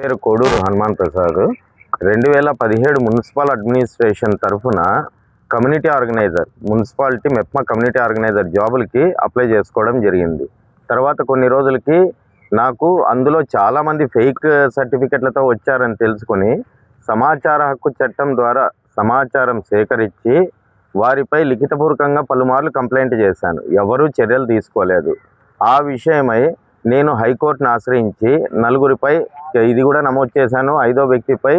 పేరు Koduru Hanuman Prasad. 2017 municipal administration తరఫున community organiser, municipality MEPMA community organiser జాబులకి అప్లై చేసుకోవడం జరిగింది. తర్వాత కొన్ని రోజులకి నాకు అందులో చాలామంది ఫేక్ సర్టిఫికెట్లతో వచ్చారని తెలుసుకొని సమాచార హక్కు చట్టం ద్వారా సమాచారం సేకరించి వారిపై లిఖితపూర్వకంగా పలుమార్లు కంప్లైంట్ చేశాను. ఎవరూ చర్యలు తీసుకోలేదు. ఆ విషయమై నేను హైకోర్టును ఆశ్రయించి నలుగురిపై ఇది కూడా నమోదు చేశాను. 5వ వ్యక్తిపై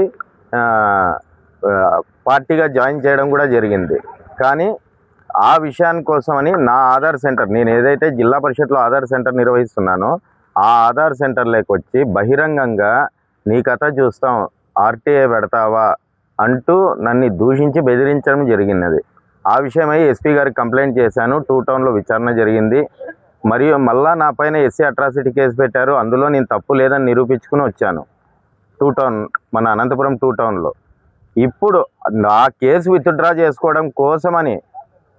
పార్టీగా జాయిన్ చేయడం కూడా జరిగింది. కానీ ఆ విషయాని కోసమని నా ఆధార్ సెంటర్, నేను ఏదైతే జిల్లా పరిషత్లో ఆధార్ సెంటర్ నిర్వహిస్తున్నానో ఆ ఆధార్ సెంటర్లోకి వచ్చి బహిరంగంగా నీ కథ చూస్తాం, ఆర్టీఐ పెడతావా అంటూ నన్ను దూషించి బెదిరించడం జరిగినది. ఆ విషయమై ఎస్పీ గారికి కంప్లైంట్ చేశాను. 2 టౌన్లో విచారణ జరిగింది. మరియు మళ్ళా నా పైన ఎస్సీ అట్రాసిటీ కేసు పెట్టారు. అందులో నేను తప్పు లేదని నిరూపించుకుని వచ్చాను 2 టౌన్, మన అనంతపురం 2 టౌన్లో. ఇప్పుడు ఆ కేసు విత్డ్రా చేసుకోవడం కోసమని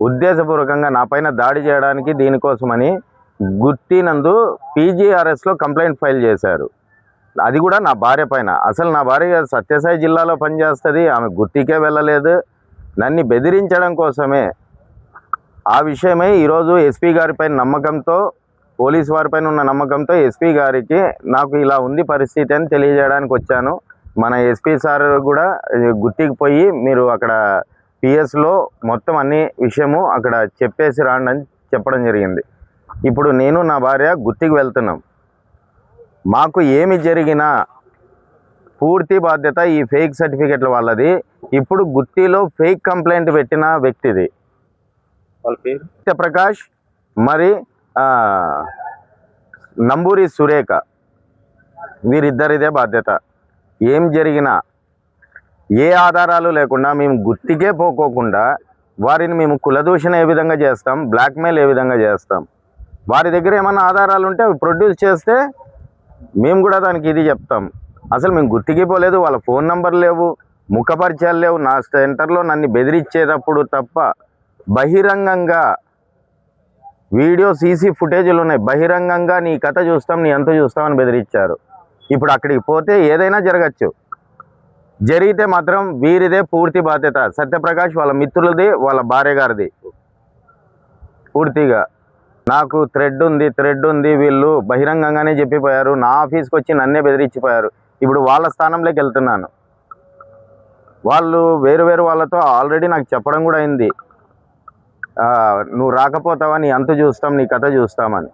ఉద్దేశపూర్వకంగా నా పైన దాడి చేయడానికి దీనికోసమని గుత్తినందు పీజీఆర్ఎస్లో కంప్లైంట్ ఫైల్ చేశారు. అది కూడా నా భార్య పైన. అసలు నా భార్య సత్యసాయి జిల్లాలో పనిచేస్తుంది, ఆమె గుత్తికే వెళ్ళలేదు. నన్ను బెదిరించడం కోసమే. ఆ విషయమై ఈరోజు ఎస్పీ గారిపై నమ్మకంతో, పోలీసు వారిపైన ఉన్న నమ్మకంతో ఎస్పీ గారికి నాకు ఇలా ఉంది పరిస్థితి అని తెలియజేయడానికి వచ్చాను. మన ఎస్పీ సార్ కూడా గుత్తికి పోయి మీరు అక్కడ పిఎస్లో మొత్తం అన్ని విషయము అక్కడ చెప్పేసి రాండి అని చెప్పడం జరిగింది. ఇప్పుడు నేను నా భార్య గుత్తికి వెళ్తున్నాం. మాకు ఏమి జరిగినా పూర్తి బాధ్యత ఈ ఫేక్ సర్టిఫికెట్ల వాళ్ళది. ఇప్పుడు గుత్తిలో ఫేక్ కంప్లైంట్ పెట్టిన వ్యక్తిది వాళ్ళ పేరు సత్యప్రకాష్, మరి నంబూరి సురేఖ, వీరిద్దరిదే బాధ్యత. ఏం జరిగినా ఏ ఆధారాలు లేకుండా మేము గుత్తికే పోకోకుండా వారిని మేము కులదూషణ ఏ విధంగా చేస్తాం, బ్లాక్మెయిల్ ఏ విధంగా చేస్తాం, వారి దగ్గర ఏమైనా ఆధారాలు ఉంటే అవి ప్రొడ్యూస్ చేస్తే మేము కూడా దానికి ఇది చెప్తాం. అసలు మేము గుత్తికి పోలేదు, వాళ్ళ ఫోన్ నంబర్ లేవు, ముఖపరిచయాలు లేవు. నా సెంటర్లో నన్ను బెదిరించేటప్పుడు తప్ప బహిరంగంగా వీడియో సీసీ ఫుటేజీలు ఉన్నాయి. బహిరంగంగా నీ కథ చూస్తాం, నీ అంత చూస్తామని బెదిరించారు. ఇప్పుడు అక్కడికి పోతే ఏదైనా జరగచ్చు. జరిగితే మాత్రం వీరిదే పూర్తి బాధ్యత. సత్యప్రకాష్ వాళ్ళ మిత్రులది, వాళ్ళ భార్య గారిది పూర్తిగా. నాకు థ్రెడ్ ఉంది, వీళ్ళు బహిరంగంగానే చెప్పిపోయారు. నా ఆఫీస్కి వచ్చి నన్నే బెదిరించిపోయారు. ఇప్పుడు వాళ్ళ స్థానంలోకి వెళ్తున్నాను. వాళ్ళు వేరు వాళ్ళతో ఆల్రెడీ నాకు చెప్పడం కూడా అయింది, నువ్వు రాకపోతావా, నీ అంతు చూస్తాం, నీ కథ చూస్తామని.